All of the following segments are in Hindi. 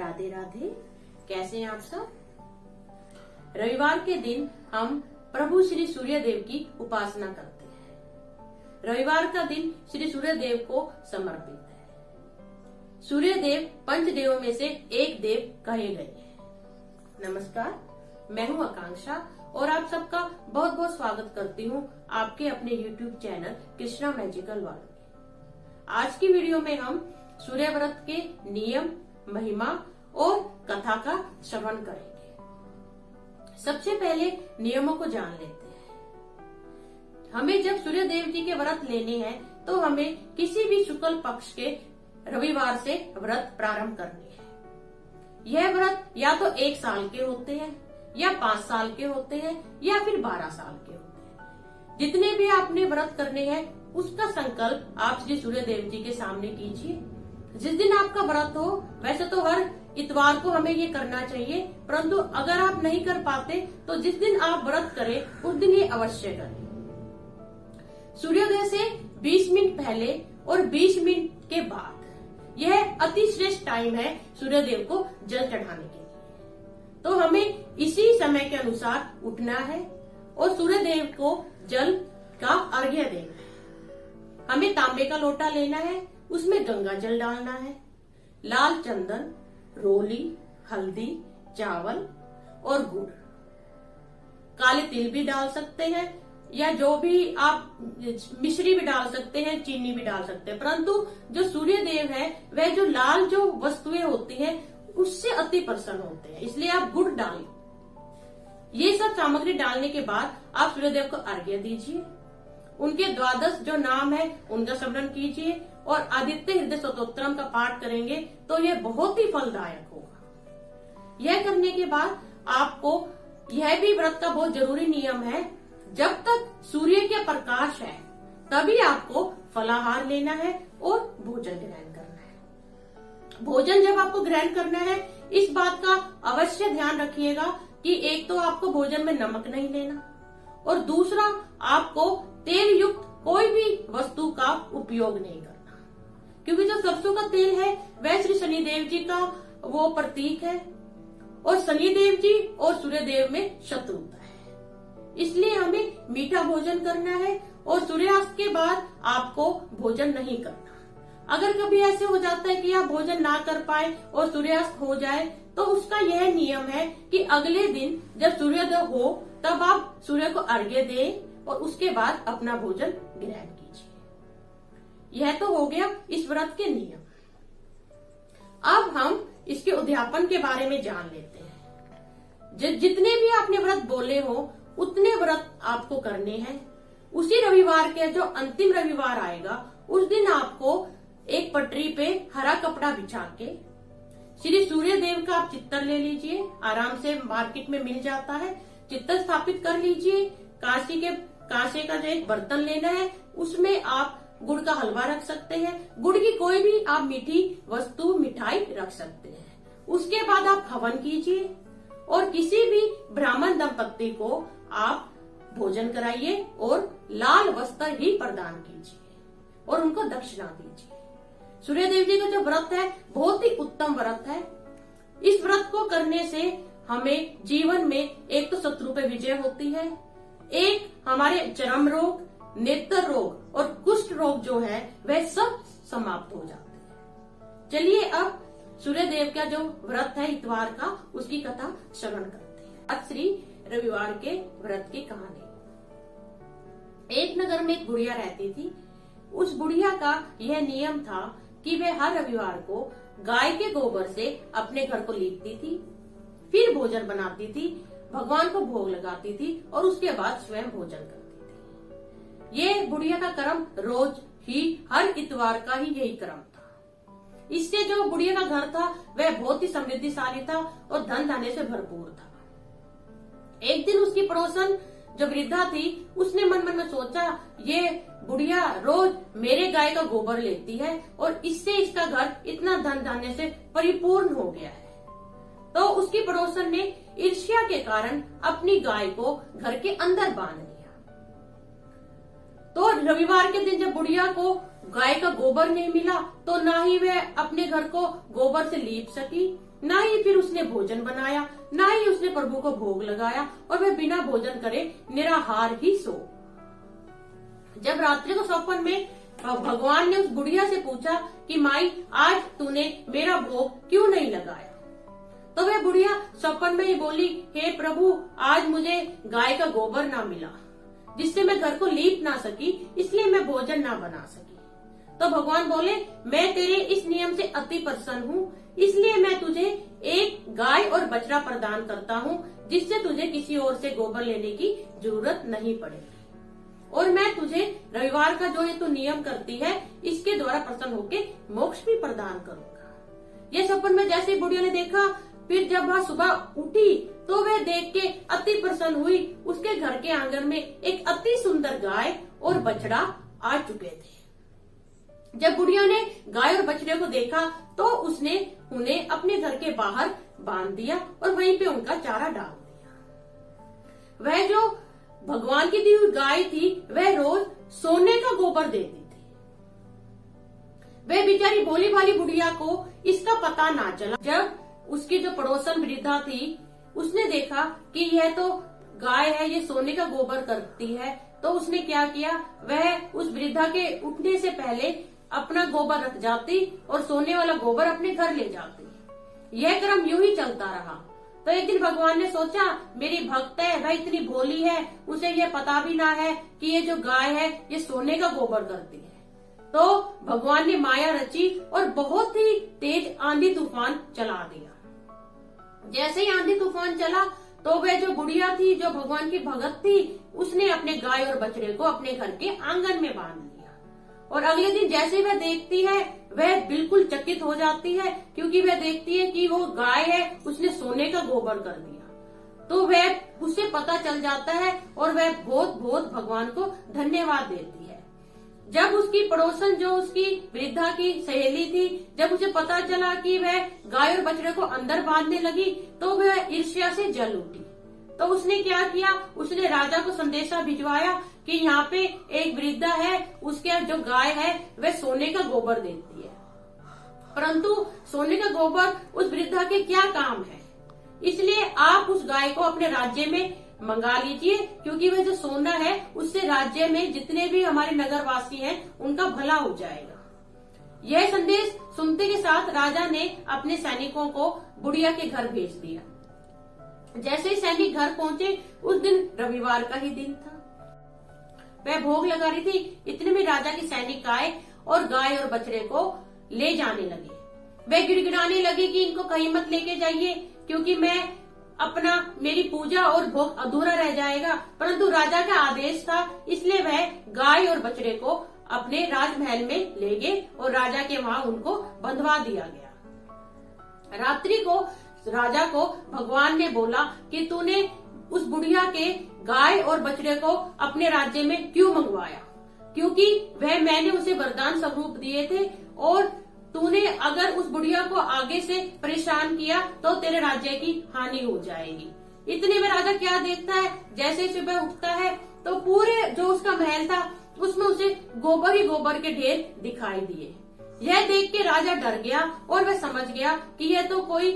राधे राधे। कैसे हैं आप सब। रविवार के दिन हम प्रभु श्री सूर्य देव की उपासना करते हैं। रविवार का दिन श्री सूर्य देव को समर्पित है। सूर्य देव पंच देवों में से एक देव कहे गए हैं। नमस्कार, मैं हूं आकांक्षा और आप सबका बहुत बहुत स्वागत करती हूं आपके अपने YouTube channel Krishna magical world में। आज की वीडियो में हम सूर्य व्रत के नियम, महिमा और कथा का श्रवण करेंगे। सबसे पहले नियमों को जान लेते हैं। हमें जब सूर्य देव जी के व्रत लेने हैं तो हमें किसी भी शुक्ल पक्ष के रविवार से व्रत प्रारंभ करने हैं। यह व्रत या तो 1 साल के होते हैं या 5 साल के होते हैं या फिर 12 साल के होते हैं। जितने भी आपने व्रत करने हैं उसका संकल्प आप श्री सूर्य देव जी के सामने कीजिए। जिस दिन आपका व्रत हो, वैसे तो हर इतवार को हमें ये करना चाहिए, परंतु अगर आप नहीं कर पाते तो जिस दिन आप व्रत करें उस दिन ये अवश्य करें। सूर्योदय से 20 मिनट पहले और 20 मिनट के बाद यह अति श्रेष्ठ टाइम है सूर्य देव को जल चढ़ाने के लिए। तो हमें इसी समय के अनुसार उठना है और सूर्य देव को जल का अर्घ्य देना है। हमें तांबे का लोटा लेना है, उसमें गंगा जल डालना है। लाल चंदन, रोली, हल्दी, चावल और गुड़, काले तिल भी डाल सकते हैं या जो भी आप मिश्री भी डाल सकते हैं, चीनी भी डाल सकते हैं। परंतु जो सूर्य देव है वह जो लाल जो वस्तुएं होती हैं उससे अति प्रसन्न होते हैं, इसलिए आप गुड़ डालें। ये सब सामग्री डालने के बाद आप सूर्य देव को अर्घ्य दीजिए। उनके 12 जो नाम है उनका स्मरण कीजिए और आदित्य हृदय स्तोत्रम का पाठ करेंगे तो यह बहुत ही फलदायक होगा। यह करने के बाद आपको यह भी व्रत का बहुत जरूरी नियम है, जब तक सूर्य के प्रकाश है तभी आपको फलाहार लेना है और भोजन ग्रहण करना है। भोजन जब आपको ग्रहण करना है इस बात का अवश्य ध्यान रखिएगा कि एक तो आपको भोजन में नमक नहीं लेना और दूसरा आपको तेल युक्त कोई भी वस्तु का उपयोग नहीं करना, क्योंकि जो सरसों का तेल है वह श्री शनिदेव जी का वो प्रतीक है और शनिदेव जी और सूर्य देव में शत्रुता है। इसलिए हमें मीठा भोजन करना है और सूर्यास्त के बाद आपको भोजन नहीं करना। अगर कभी ऐसे हो जाता है कि आप भोजन ना कर पाए और सूर्यास्त हो जाए तो उसका यह नियम है कि अगले दिन जब सूर्योदय हो तब आप सूर्य को अर्घ्य दें और उसके बाद अपना भोजन ग्रहण कीजिए। यह तो हो गया इस व्रत के नियम। अब हम इसके उद्यापन के बारे में जान लेते हैं। जितने भी आपने व्रत बोले हो उतने व्रत आपको करने हैं। उसी रविवार के जो अंतिम रविवार आएगा उस दिन आपको एक पटरी पे हरा कपड़ा बिछा के श्री सूर्य देव का आप चित्र ले लीजिए। आराम से मार्केट में मिल जाता है। चित्र स्थापित कर लीजिए। कांसे का जो एक बर्तन लेना है उसमें आप गुड़ का हलवा रख सकते हैं। गुड़ की कोई भी आप मीठी वस्तु, मिठाई रख सकते हैं। उसके बाद आप हवन कीजिए और किसी भी ब्राह्मण दंपत्ति को आप भोजन कराइए और लाल वस्त्र ही प्रदान कीजिए और उनको दक्षिणा दीजिए। सूर्य देव जी का जो व्रत है बहुत ही उत्तम व्रत है। इस व्रत को करने से हमें जीवन में एक तो शत्रु पे विजय होती है, एक हमारे चर्म रोग, नेत्र रोग और कुष्ठ रोग जो है वह सब समाप्त हो जाते हैं। चलिए अब सूर्य देव का जो व्रत है इतवार का उसकी कथा श्रवण करते हैं। आज श्री रविवार के व्रत की कहानी। एक नगर में एक बुढ़िया रहती थी। उस बुढ़िया का यह नियम था कि वह हर रविवार को गाय के गोबर से अपने घर को लीपती थी, फिर भोजन बनाती थी, भगवान को भोग लगाती थी और उसके बाद स्वयं भोजन करती थी। ये बुढ़िया का कर्म रोज ही हर इतवार का ही यही क्रम था। इससे जो बुढ़िया का घर था वह बहुत ही समृद्धिशाली था और धन धान्य से भरपूर था। एक दिन उसकी पड़ोसन जो वृद्धा थी उसने मन मन में सोचा, ये बुढ़िया रोज मेरे गाय का गोबर लेती है और इससे इसका घर इतना धन धान्य से परिपूर्ण हो गया है। तो उसकी पड़ोसन ने ईर्ष्या के कारण अपनी गाय को घर के अंदर बांध लिया। तो रविवार के दिन जब बुढ़िया को गाय का गोबर नहीं मिला तो ना ही वह अपने घर को गोबर से लीप सकी, ना ही फिर उसने भोजन बनाया, ना ही उसने प्रभु को भोग लगाया, और वह बिना भोजन करे निराहार ही सो। जब रात्रि को स्वप्न में भगवान ने उस बुढ़िया से पूछा कि माई आज तूने मेरा भोग क्यों नहीं लगाया, तो वह बुढ़िया स्वप्न में ही बोली, हे प्रभु आज मुझे गाय का गोबर ना मिला जिससे मैं घर को लीप ना सकी, इसलिए मैं भोजन ना बना सकी। तो भगवान बोले, मैं तेरे इस नियम से अति प्रसन्न हूँ, इसलिए मैं तुझे एक गाय और बछड़ा प्रदान करता हूँ जिससे तुझे किसी और से गोबर लेने की जरूरत नहीं पड़ेगी, और मैं तुझे रविवार का जो ये तू नियम करती है इसके द्वारा प्रसन्न होके मोक्ष भी प्रदान करूंगा। ये सपन में जैसे ही बुढ़िया ने देखा, फिर जब वह सुबह उठी तो वह देख के अति प्रसन्न हुई। उसके घर के आंगन में एक अति सुंदर गाय और बछड़ा आ चुके थे। जब बुढ़िया ने गाय और बछड़े को देखा तो उसने उन्हें अपने घर के बाहर बांध दिया और वहीं पे उनका चारा डाल दिया। वह जो भगवान की दी हुई गाय थी वह रोज सोने का गोबर देती थी। वह बेचारी भोली भाली बुढ़िया को इसका पता ना चला। जब उसकी जो पड़ोसन वृद्धा थी उसने देखा कि यह तो गाय है, ये सोने का गोबर करती है, तो उसने क्या किया, वह उस वृद्धा के उठने से पहले अपना गोबर रख जाती और सोने वाला गोबर अपने घर ले जाती। यह क्रम यूं ही चलता रहा। तो एक दिन भगवान ने सोचा, मेरी भक्त है, वह इतनी भोली है, उसे यह पता भी ना है कि ये जो गाय है ये सोने का गोबर करती है। तो भगवान ने माया रची और बहुत ही तेज आंधी तूफान चला दिया। जैसे ही आंधी तूफान चला तो वह जो बुढ़िया थी, जो भगवान की भगत थी, उसने अपने गाय और बछड़े को अपने घर के आंगन में बांध लिया। और अगले दिन जैसे वह देखती है वह बिल्कुल चकित हो जाती है, क्योंकि वह देखती है कि वो गाय है, उसने सोने का गोबर कर दिया। तो वह उससे पता चल जाता है और वह बहुत बहुत भगवान को धन्यवाद देती है। जब उसकी पड़ोसन जो उसकी वृद्धा की सहेली थी, जब उसे पता चला कि वह गाय और बछड़े को अंदर बांधने लगी तो वह ईर्ष्या से जल उठी। तो उसने क्या किया, उसने राजा को संदेशा भिजवाया कि यहाँ पे एक वृद्धा है, उसके जो गाय है वह सोने का गोबर देती है, परंतु सोने का गोबर उस वृद्धा के क्या काम है, इसलिए आप उस गाय को अपने राज्य में मंगा लीजिए, क्योंकि वह जो सोना है उससे राज्य में जितने भी हमारे नगरवासी हैं उनका भला हो जाएगा। यह संदेश सुनते के साथ राजा ने अपने सैनिकों को बुढ़िया के घर भेज दिया। जैसे ही सैनिक घर पहुंचे, उस दिन रविवार का ही दिन था, वह भोग लगा रही थी, इतने में राजा के सैनिक आए और गाय और बछड़े को ले जाने लगे। वह गिड़गिड़ाने लगे कि इनको कहीं मत लेके जाइए, क्योंकि मेरी पूजा और भोग अधूरा रह जाएगा। परंतु राजा का आदेश था, इसलिए वह गाय और बछड़े को अपने राजमहल में ले गए और राजा के वहां उनको बंधवा दिया गया। रात्रि को राजा को भगवान ने बोला कि तूने उस बुढ़िया के गाय और बछड़े को अपने राज्य में क्यों मंगवाया, क्योंकि वह मैंने उसे वरदान स्वरूप दिए थे, और तूने अगर उस बुढ़िया को आगे से परेशान किया तो तेरे राज्य की हानि हो जाएगी। इतने में राजा क्या देखता है, जैसे ही सुबह उठता है तो पूरे जो उसका महल था उसमें उसे गोबर ही गोबर के ढेर दिखाई दिए। यह देख के राजा डर गया और वह समझ गया कि यह तो कोई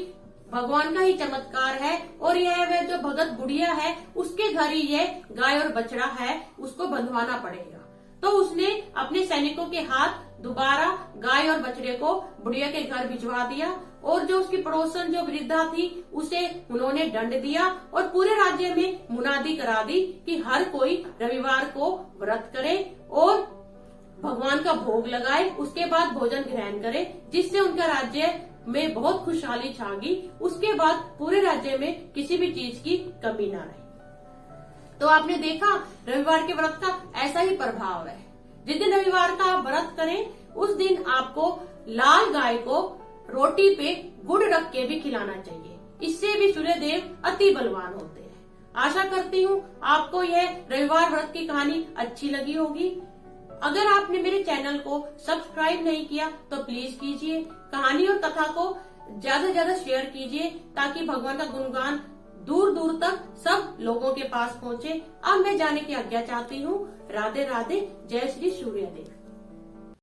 भगवान का ही चमत्कार है, और यह वह जो भगत बुढ़िया है उसके घर ही यह गाय और बछड़ा है, उसको बंधवाना पड़ेगा। तो उसने अपने सैनिकों के हाथ दोबारा गाय और बछड़े को बुढ़िया के घर भिजवा दिया, और जो उसकी पड़ोसन जो वृद्धा थी उसे उन्होंने दंड दिया और पूरे राज्य में मुनादी करा दी कि हर कोई रविवार को व्रत करे और भगवान का भोग लगाए, उसके बाद भोजन ग्रहण करे, जिससे उनका राज्य में बहुत खुशहाली छागी। उसके बाद पूरे राज्य में किसी भी चीज की कमी ना रहे। तो आपने देखा रविवार के व्रत का ऐसा ही प्रभाव है। जिस दिन रविवार का आप व्रत करें उस दिन आपको लाल गाय को रोटी पे गुड़ रख के भी खिलाना चाहिए, इससे भी सूर्यदेव अति बलवान होते हैं। आशा करती हूँ आपको यह रविवार व्रत की कहानी अच्छी लगी होगी। अगर आपने मेरे चैनल को सब्सक्राइब नहीं किया तो प्लीज कीजिए, कहानी और कथा को ज्यादा से ज्यादा शेयर कीजिए, ताकि भगवान का गुणगान दूर दूर तक सब लोगों के पास पहुँचे। अब मैं जाने की आज्ञा चाहती हूँ। राधे राधे। जय श्री सूर्यदेव।